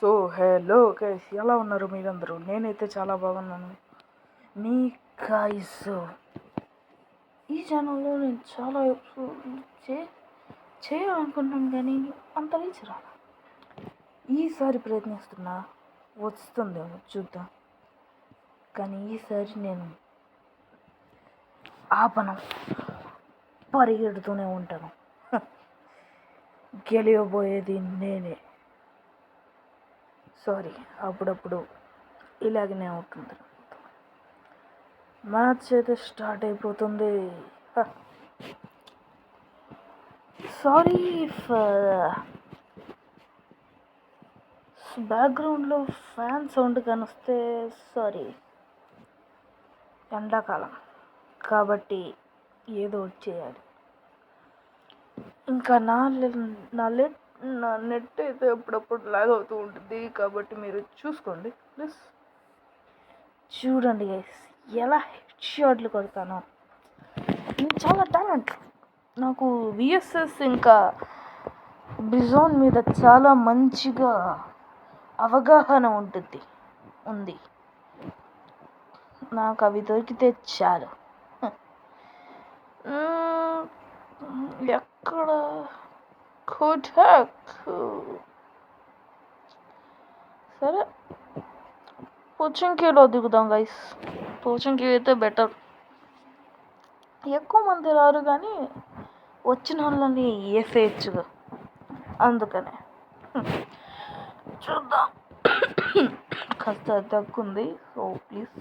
So hello guys, ఎలా ఉన్నారు మీరందరూ? నేనైతే చాలా బాగున్నాను. మీ గైస్, ఈ ఛానల్లో నేను చాలా చేయాలనుకుంటున్నాను కానీ అంత రీచ్ రాదు. ఈసారి ప్రయత్నిస్తున్నా, వస్తుందేమో చూద్దాం. కానీ ఈసారి నేను ఆపను, పరిగెడుతూనే ఉంటాను. గెలియబోయేది నేనే. సారీ, అప్పుడప్పుడు ఇలాగనే అవుతుంది. మ్యాచ్ అయితే స్టార్ట్ అయిపోతుంది. సారీ బ్యాక్గ్రౌండ్లో ఫ్యాన్ సౌండ్ కానిస్తే సారీ. ఎండాకాలం కాబట్టి ఏదో చేయాలి. ఇంకా నా నెట్ అయితే అప్పుడప్పుడు లాగ్ అవుతూ ఉంటుంది కాబట్టి మీరు చూసుకోండి ప్లీజ్. చూడండి గైస్, ఎలా హెడ్ షాట్లు కొడతానో. నేను చాలా టాలెంట్. నాకు విఎస్ఎస్ ఇంకా బిజోన్ మీద చాలా మంచిగా అవగాహన ఉంది. నాకు అవి దొరికితే చాలు. ఎక్కడ కోటాక్? సరే, పోచంకిలో దిగుదాం గైస్. పోచంకి అయితే బెటర్. ఎక్కువ మంది రారు కానీ వచ్చిన వాళ్ళని వేసేయచ్చుగా, అందుకనే చూద్దాం. కాస్త తగ్గుంది, సో ప్లీజ్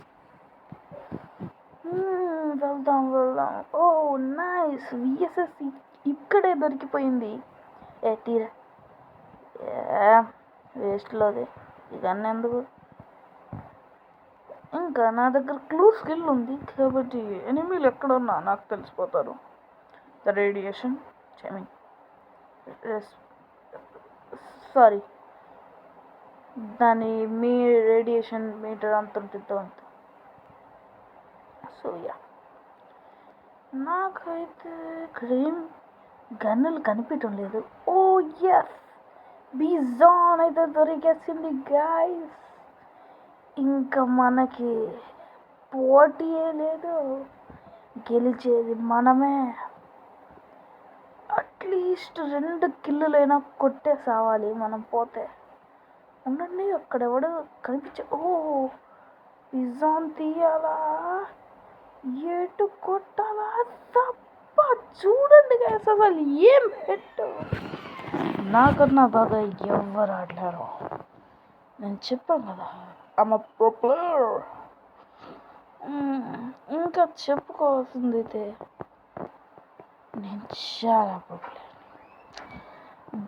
వెళ్దాం. ఓ నైస్, విఎస్ఎస్ ఇక్కడే దొరికిపోయింది. తీరా వేస్ట్లోది ఇవన్నీ ఎందుకు. ఇంకా నా దగ్గర క్లూ స్కిల్ ఉంది కాబట్టి ఎనిమీలు ఎక్కడున్నా నాకు తెలిసిపోతారు. ద రేడియేషన్ సారీ దాని మీ రేడియేషన్ మీటర్ అంత ఉంటుందో అంత. సో యా, నాకైతే ఇక్కడ ఏం గన్నులు కనిపించడం లేదు. ఓ ఎస్, బిజాన్ అయితే దొరికేసింది గైస్. ఇంకా మనకి పోటీయే లేదు, గెలిచేది మనమే. అట్లీస్ట్ 2 కిల్లులైనా కొట్టేసావాలి మనం పోతే. ఉండండి, అక్కడెవడు కనిపించే. ఓ బిజాన్ తీయాలా, ఎటు కొట్టాలా తప్ప. చూడండి గైస్, అసలు ఏం హెడ్. నాకన్నా బాగా ఎవరు ఆడలేరు. నేను చెప్పాను కదా, ఐమ్ ఎ ప్రో ప్లేయర్. ఇంకా చెప్పుకోవాల్సింది అయితే నేను చాలా ప్రో ప్లేయర్.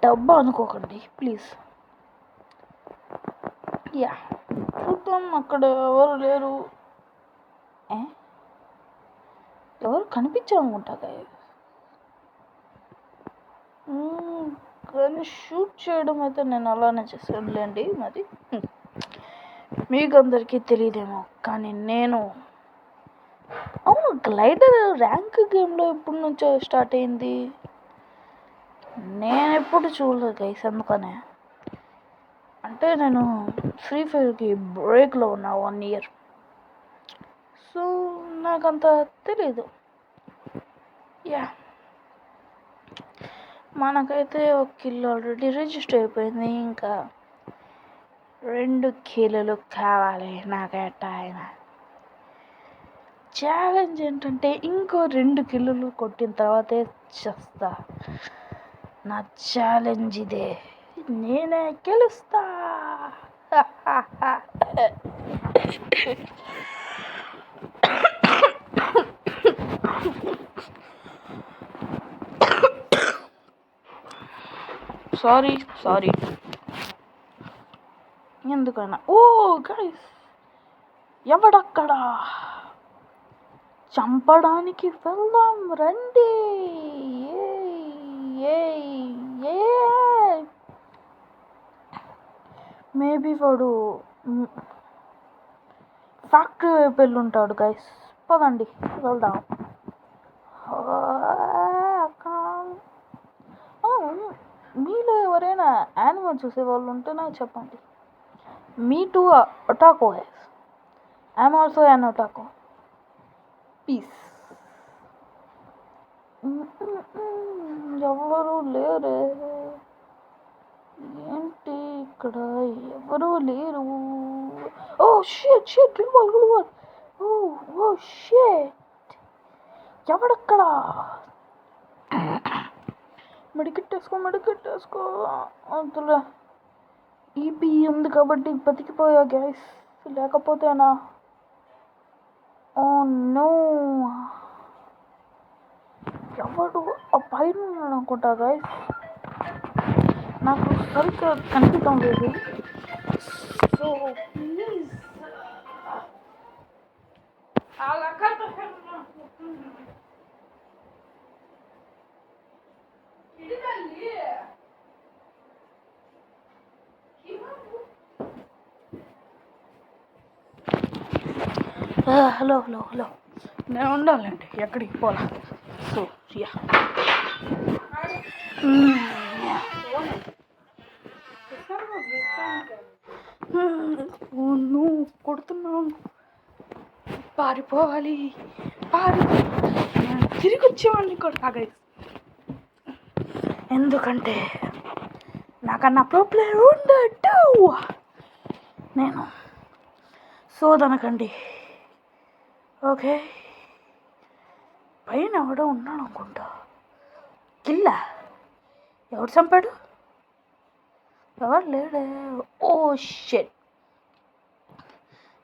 డబ్బా అనుకోకండి ప్లీజ్. యా, చూద్దాం. అక్కడ ఎవరు లేరు, ఎవరు కనిపించాలనుకుంటా కానీ షూట్ చేయడం అయితే నేను అలానే చేసానులేండి. మరి మీకు అందరికీ తెలియదేమో కానీ నేను గ్లైడర్ ర్యాంక్ గేమ్లో ఎప్పటి నుంచో స్టార్ట్ అయింది. నేను ఎప్పుడు చూడలేదు గైస్, అందుకనే. అంటే నేను ఫ్రీ ఫైర్కి బ్రేక్లో ఉన్నా 1 year, సో నాకంత తెలీదు. యా, మనకైతే 1 kill ఆల్రెడీ రిజిస్టర్ అయిపోయింది. ఇంకా 2 kills కావాలి నాకైతే. ఆయన ఛాలెంజ్ ఏంటంటే ఇంకో 2 kills కొట్టిన తర్వాతే చేస్తా. నా ఛాలెంజ్ ఇదే, నేనే గెలుస్తా. సారీ ఎందుకన్నా. ఓ గైస్, ఎవడక్కడ? చంపడానికి వెళ్దాం రండి. మేబీ వాడు ఫ్యాక్టరీ వైపు వెళ్ళుంటాడు గైస్. పదండి వెళ్దాం. మీలో ఎవరైనా యానిమల్ చూసే వాళ్ళు ఉంటే నాకు చెప్పండి. మీ two otaku guys. I'm also an otaku. Peace. ఎవరు లేరే, ఏంటి ఇక్కడ ఎవరు లేరు. Oh shit shit global. Oh oh shit, ఎవడక్కడ? మెడికెట్ వేసుకో అంతలే. ఈపీ ఉంది కాబట్టి బతికిపోయా గ్యాస్, లేకపోతేనా ఓ నో. ఎవడు ఆ పైన ఉన్నాడు అనుకుంటా గైస్, నాకు సరిగ్గా కనిపించడం లేదు. సో ప్లీజ్ అలా హలో హలో హలో, నేను ఉండాలండి, ఎక్కడికి పోలా. సో యా, నువ్వు కొడుతున్నావు, పారిపోవాలి. తిరిగి వచ్చేవాడిని కొడతా గైస్, ఎందుకంటే నాకన్నా ప్రో ప్లేయర్ ఉండడు. నేను సోదనకండి, ఓకే. పైన ఎవడో ఉన్నాడు అనుకుంటా. కిల్లా ఎవడు చంపాడు? ఎవరు లేడే. ఓ షెట్,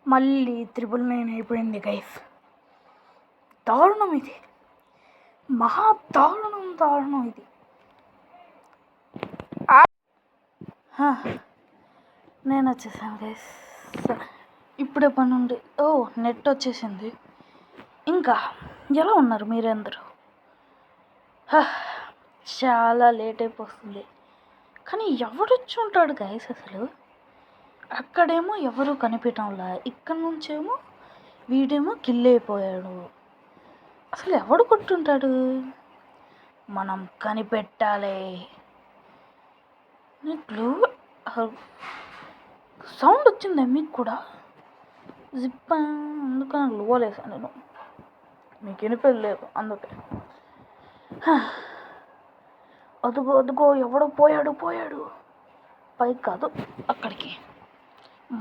మళ్ళీ 999 అయిపోయింది గైస్. దారుణం ఇది, మహా దారుణం ఇది. నేను వచ్చేసాను గైస్, ఇప్పుడే పని ఉండి. ఓ నెట్ వచ్చేసింది. ఇంకా ఎలా ఉన్నారు మీరందరూ? చాలా లేట్ అయిపోతుంది, కానీ ఎవడొచ్చి ఉంటాడు గైస్ అసలు? అక్కడేమో ఎవరు కనిపించడంలా, ఇక్కడ నుంచేమో వీడేమో కిల్ అయిపోయాడు. అసలు ఎవడు కొట్టుంటాడు? మనం కనిపెట్టాలి. నీకు సౌండ్ వచ్చిందా మీకు కూడా? జిప్ అందుకని లోలేసాను నేను, మీకు వినిపించలేదు అందుకే. అదుగో ఎవడో పోయాడు పైకి కాదు అక్కడికి.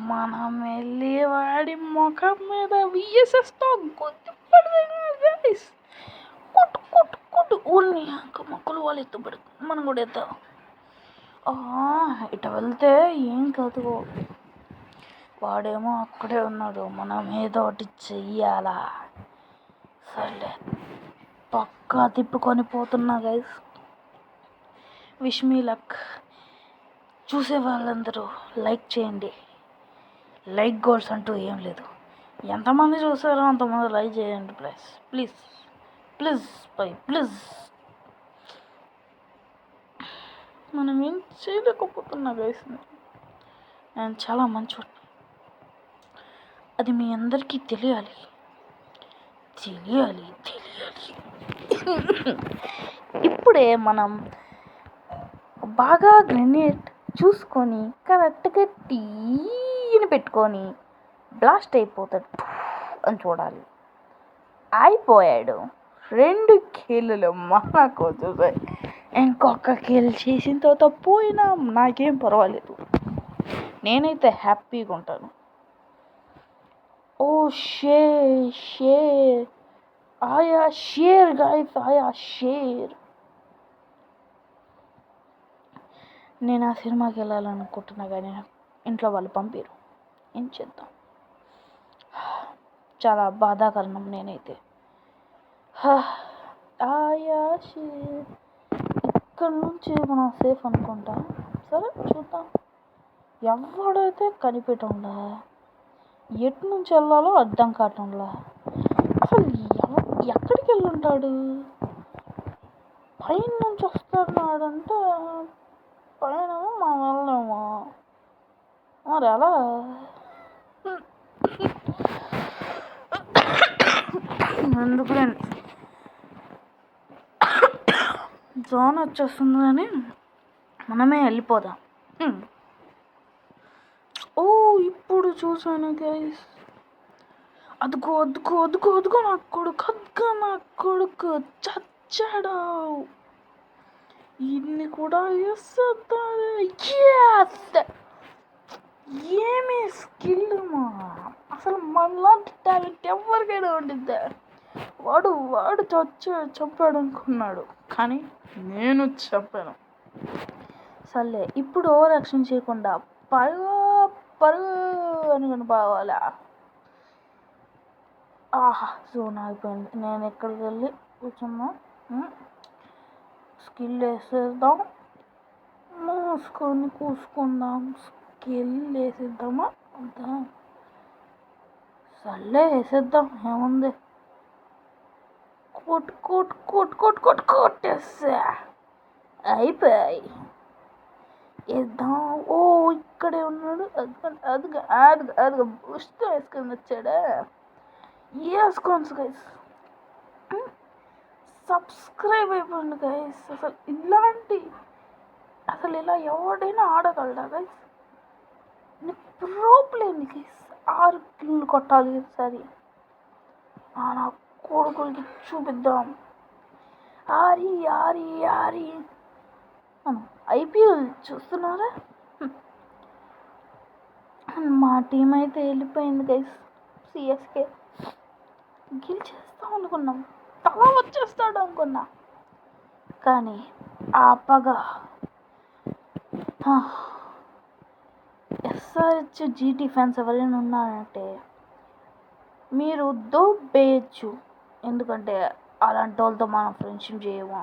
మనం వెళ్ళి వాడి ముఖం మీద విఎస్ఎస్తో కొట్టి గైస్, కొట్టు ఊరిని మొక్కలు వాళ్ళు ఎత్తుపడు, మనం కూడా ఎత్తాం. ఇట వెళ్తే ఏం కాదు, వాడేమో అక్కడే ఉన్నాడు, మనం ఏదో ఒకటి చెయ్యాలా. సర్లే, పక్కా తిప్పుకొని పోతున్నా గైస్. Wish me luck. చూసే వాళ్ళందరూ లైక్ చేయండి. లైక్ గోల్స్ అంటూ ఏం లేదు, ఎంతమంది చూసారో అంతమంది లైక్ చేయండి ప్లీజ్. మనం ఏం చేయలేకపోతున్నా గైస్. నేను చాలా మంచివాడిని, అది మీ అందరికీ తెలియాలి. ఇప్పుడే మనం బాగా గ్రెనేడ్ చూసుకొని కరెక్ట్గా టీని పెట్టుకొని బ్లాస్ట్ అయిపోతాడు అని చూడాలి. అయిపోయాడు, 2 కిల్లులు మనకు వచ్చేసాయి. ఇంకొక కిల్ చేసిన తర్వాత పోయినా నాకేం పర్వాలేదు, నేనైతే హ్యాపీగా ఉంటాను. ఓ షేర్ ఆయా షేర్ గైస్, షేర్. నేను ఆ సినిమాకి వెళ్ళాలనుకుంటున్నా కానీ ఇంట్లో వాళ్ళు పంపిరు, ఏం చేద్దాం. చాలా బాధాకరణం. నేనైతే షేర్, ఇక్కడ నుంచి మనం సేఫ్ అనుకుంటా. సరే చూద్దాం. ఎవడైతే కనిపెట్టంలా, ఎటు నుంచి వెళ్ళాలో అర్థం కావటంలా. అసలు ఎక్కడికి వెళ్ళుంటాడు? పైన నుంచి వస్తున్నాడంటే పైన మనం వెళ్ళలేమా? మరి ఎలా? ఎందుకు జోన్ వచ్చేస్తుంది కానీ మనమే వెళ్ళిపోదాం. ఓ ఇప్పుడు చూసాను గైస్. అదుగో అదుగో అదుగో అదుగో నా కొడుకు, అదుగో నా కొడుకు చచ్చాడు. ఇన్ని కూడా వేసేద్దాం. ఏమి స్కిల్ మా, అసలు మనలాంటి టాలెంట్ ఎవరికైనా ఉండిద్దా? వాడు చంపాడు అనుకున్నాడు, కానీ నేను చంపాను. సర్లే, ఇప్పుడు ఓవర్ యాక్షన్ చేయకుండా పరుగు పరుగు అనుకుని పోవాలా. ఆహా, జోన్ అయిపోయింది. నేను ఎక్కడికి వెళ్ళి కూర్చున్నా. స్కిల్ వేసేద్దాం, మూసుకొని కూసుకుందాం. స్కిల్ వేసేద్దామా అంతా? సర్లే వేసేద్దాం, ఏముంది. కొట్టేస్తా, అయిపోయాయి. వేద్దాం. ఓ ఇక్కడే ఉన్నాడు. అదిగా బూస్ట్ వేసుకొని వచ్చాడా? వేసుకోండి గైస్, సబ్స్క్రైబ్ అయిపోండి గైస్. అసలు ఇలా ఎవడైనా ఆడగలడా గైస్? ప్రో ప్లేయర్ని గైస్. 6 కిల్లు కొట్టాలి ఈసారి. నా కొడుకులకి చూపిద్దాం. ఆరి ఆరి ఆరి. ఐపీఎల్ చూస్తున్నారా? మా టీం అయితే వెళ్ళిపోయింది గైస్. సిఎస్కే గెలిచేస్తాం అనుకున్నాం, తల వచ్చేస్తాడు అనుకున్నా, కానీ ఆ పగ ఎస్ఆర్హెచ్ జీటీ ఫ్యాన్స్ ఎవరైనా ఉన్నారంటే మీరు దోబేయచ్చు. ఎందుకంటే అలాంటి వాళ్ళతో మనం ఫ్రెండ్షిప్ చేయము.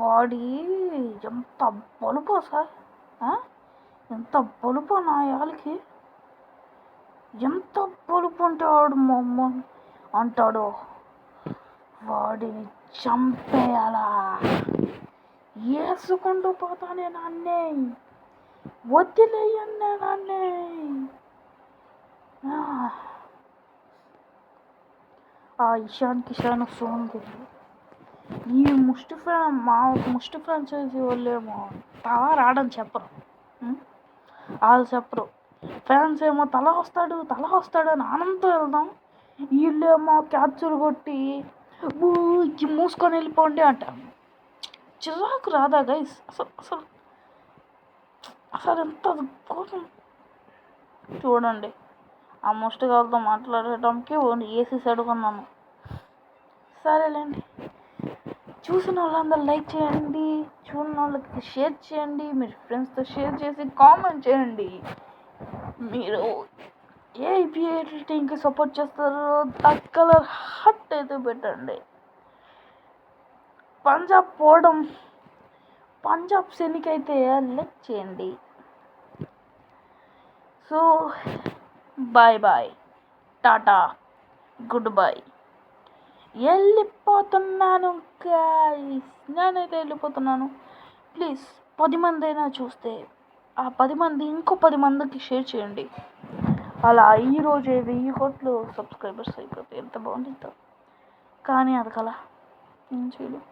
వాడి ఎంత బలుపో సార్, ఎంత బలుపో నా యాలకి, ఎంత బలుపు అంటే వాడు మొమ్మ అంటాడో. వాడిని చంపేయాలా. వేసుకుంటూ పోతానే నాన్నే, వదిలేయన్నే నాన్నే. ఆ ఇషాన్ కిషాన్ సోన్ ఈ ముష్టి ఫ్రాంచైజీ వాళ్ళేమో తల రాడని చెప్పరు. వాళ్ళు చెప్పరు. ఫ్యాన్స్ ఏమో తల వస్తాడు అని ఆనందంతో వెళ్దాం. వీళ్ళేమో క్యాప్చర్ కొట్టి మూసుకొని వెళ్ళిపోండి అంటారు. చిరాకు రాదా గైస్? అసలు ఎంత కోసం. చూడండి, ఆ ముష్టిగాలతో మాట్లాడటానికి ఏసీ అడుగున్నాను. సరేలేండి, చూసిన వాళ్ళందరూ లైక్ చేయండి, చూడని వాళ్ళకి షేర్ చేయండి, మీరు ఫ్రెండ్స్తో షేర్ చేసి కామెంట్ చేయండి. మీరు ఏ ఐపీఎల్ టీంకి సపోర్ట్ చేస్తారో దట్ కలర్ హట్ అయితే పెట్టండి. పంజాబ్ సెనికి అయితే లైక్ చేయండి. సో బాయ్, టాటా, గుడ్ బై. వెళ్ళిపోతున్నాను గైస్, నేనైతే వెళ్ళిపోతున్నాను. ప్లీజ్ 10 మంది అయినా చూస్తే ఆ 10 మంది ఇంకో 10 మందికి షేర్ చేయండి. అలా ఈరోజే 1000 కోట్లు సబ్స్క్రైబర్స్ అయిపోతే ఎంత బాగుంటుందో. కానీ అది కలా ఏం చేయలేదు.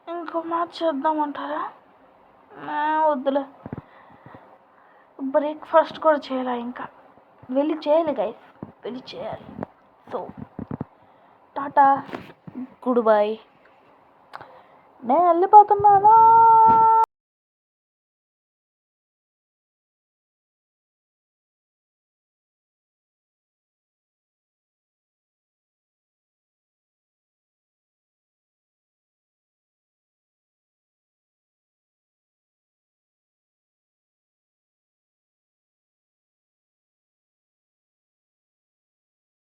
ఇంకో మ్యాచ్ చేద్దామంటారా? వద్దులే, బ్రేక్ఫాస్ట్ కూడా చేయాలి, ఇంకా వెళ్ళి చేయాలి గైస్, వెళ్ళి చేయాలి. సో టాటా, గుడ్ బై, నేను వెళ్ళిపోతున్నాను.